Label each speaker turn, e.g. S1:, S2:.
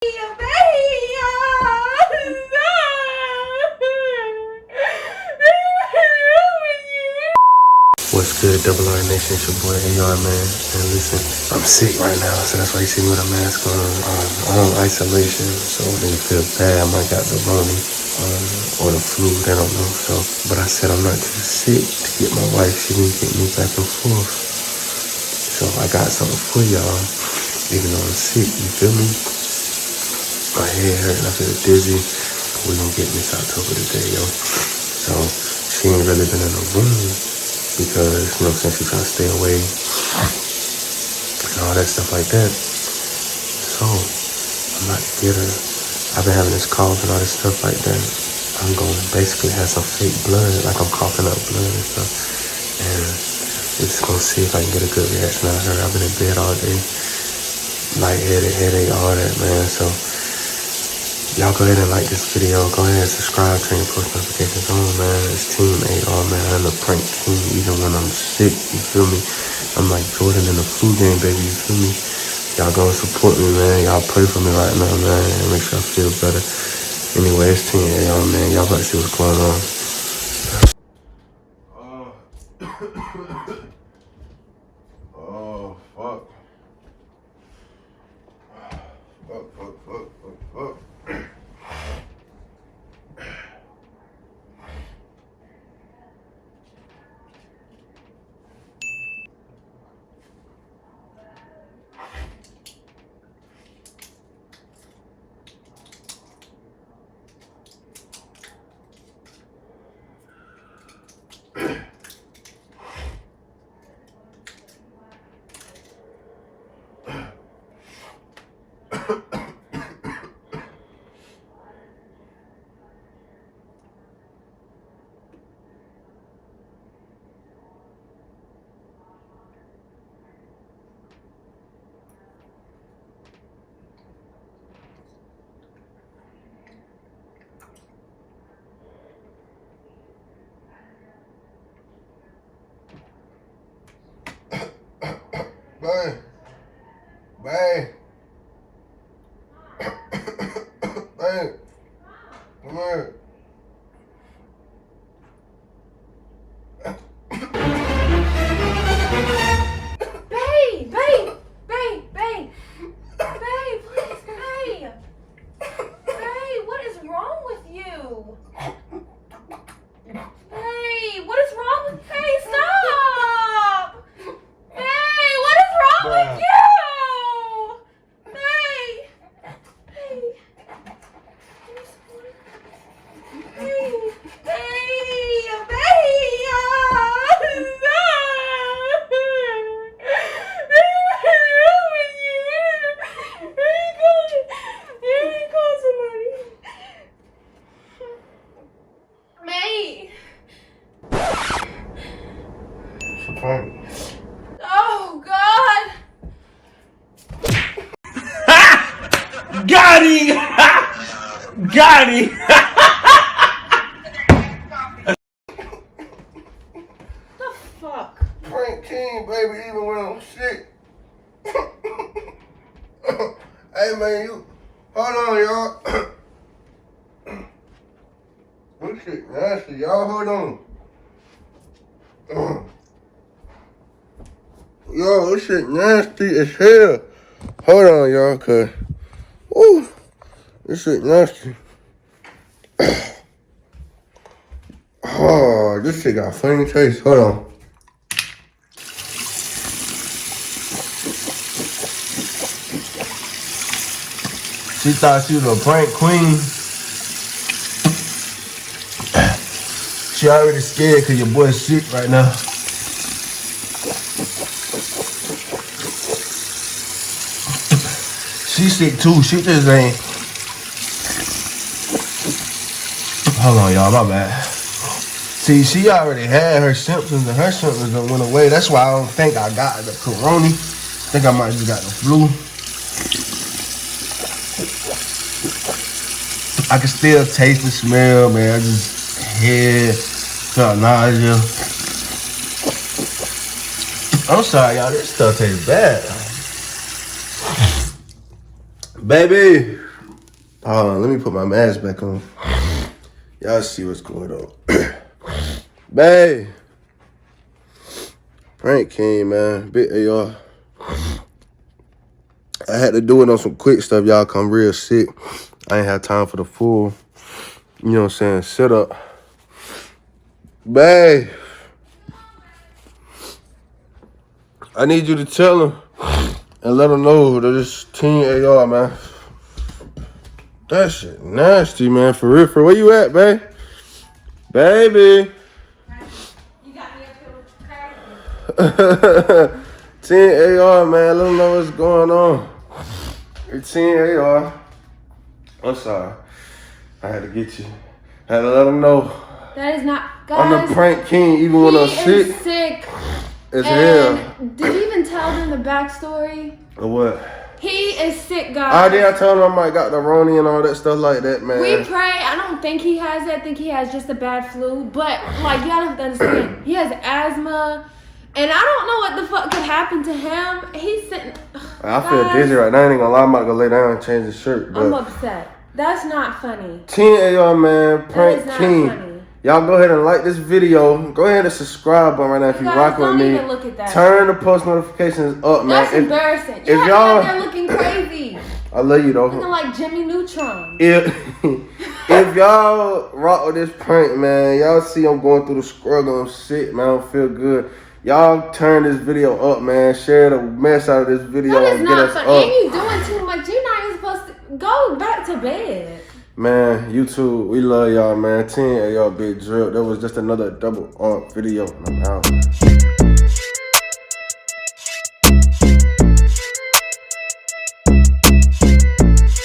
S1: What's good, Double R Nation? It's your boy AR, man. And listen, I'm sick right now, so that's why you see me with a mask on. I'm on isolation, so it didn't feel bad. I might got the pneumonia or the flu, they don't know. So, but I said I'm not too sick to get my wife. She didn't get me back and forth. So I got something for y'all, even though I'm sick. You feel me? My head hurt and I feel dizzy. But we gonna get this October today, yo. So she ain't really been in the room because, you know, since she trying to stay away and all that stuff like that. So I'm about to get her. I've been having this cough and all this stuff like that. I'm going to basically have some fake blood, like I'm coughing up blood and stuff. And we're just going to see if I can get a good reaction out of her. I've been in bed all day, lightheaded, headache, all that, man. So y'all go ahead and like this video. Go ahead and subscribe, turn your post notifications on, man. It's Team AR, man. I'm the prank king even when I'm sick, you feel me? I'm like Jordan in the flu game, baby, you feel me? Y'all go support me, man. Y'all pray for me right now, man, and make sure I feel better. Anyway, it's Team AR, man. Y'all about to see what's going on.
S2: Oh, fuck. Fuck. Bang. Come here.
S3: Babe, what is wrong with you? Babe, what is wrong with you? Hey, stop! Babe, what is wrong with you? Babe! Babe! Babe! Babe!
S2: Fine.
S3: Oh, God!
S1: Got him! Got him!
S3: The fuck?
S2: Prank king, baby, even when I'm sick. Hey, man, you. Hold on, y'all. This shit nasty, y'all. Hold on. Yo, this shit nasty as hell. Hold on, y'all, cause, woo, this shit nasty. Oh, this shit got funny taste. Hold on. She thought she was a prank queen. She already scared cause your boy's sick right now. She sick too. She just ain't. Hold on, y'all. My bad. See, she already had her symptoms, and her symptoms done went away. That's why I don't think I got the corona. I think I might just got the flu. I can still taste the smell, man. I just head felt nausea. I'm sorry, y'all. This stuff tastes bad. Baby. Let me put my mask back on. Y'all see what's going on. Babe. Prank came, man. Big AR. I had to do it on some quick stuff. Y'all come real sick. I ain't have time for the full, you know what I'm saying, sit up. Babe. I need you to tell him and let him know that it's Team AR, man. That shit nasty, man. For real, where you at, babe? Baby.
S3: You got me up here.
S2: Team AR, man. Let them know what's going on. It's Team AR. I'm sorry. I had to get you. Had to let them know.
S3: That is not,
S2: I'm
S3: guys.
S2: the prank king, even when I'm sick.
S3: He is sick.
S2: It's hell.
S3: Did you even tell them the backstory?
S2: Or what?
S3: He is sick, guys.
S2: I told him I might got the Roni and all that stuff like that, man.
S3: We pray. I don't think he has it. I think he has just a bad flu. But, like, y'all have to understand, he has asthma. And I don't know what the fuck could happen to him. He's sitting.
S2: I feel dizzy right now. I ain't gonna lie. I'm about to go lay down and change the shirt. But
S3: I'm upset. That's not funny.
S2: Team AR, man. Prank
S3: not
S2: king.
S3: funny.
S2: Y'all go ahead and like this video. Go ahead and subscribe button right now if you
S3: Guys,
S2: rocking with
S3: don't
S2: me.
S3: even look at that.
S2: Turn the post notifications up, man.
S3: That's embarrassing.
S2: if
S3: You have
S2: y'all-
S3: me out there looking crazy.
S2: I love you though.
S3: Looking like Jimmy Neutron.
S2: If y'all rock with this prank, man, y'all see I'm going through the struggle. I'm sick, man. I don't feel good. Y'all turn this video up, man. Share the mess out of this video
S3: That is
S2: and get
S3: not
S2: us
S3: funny.
S2: up.
S3: And you doing too much. You're not even supposed to go back to bed.
S2: Man, YouTube, we love y'all, man. Team AR Big Drip. That was just another double art video. And I'm out.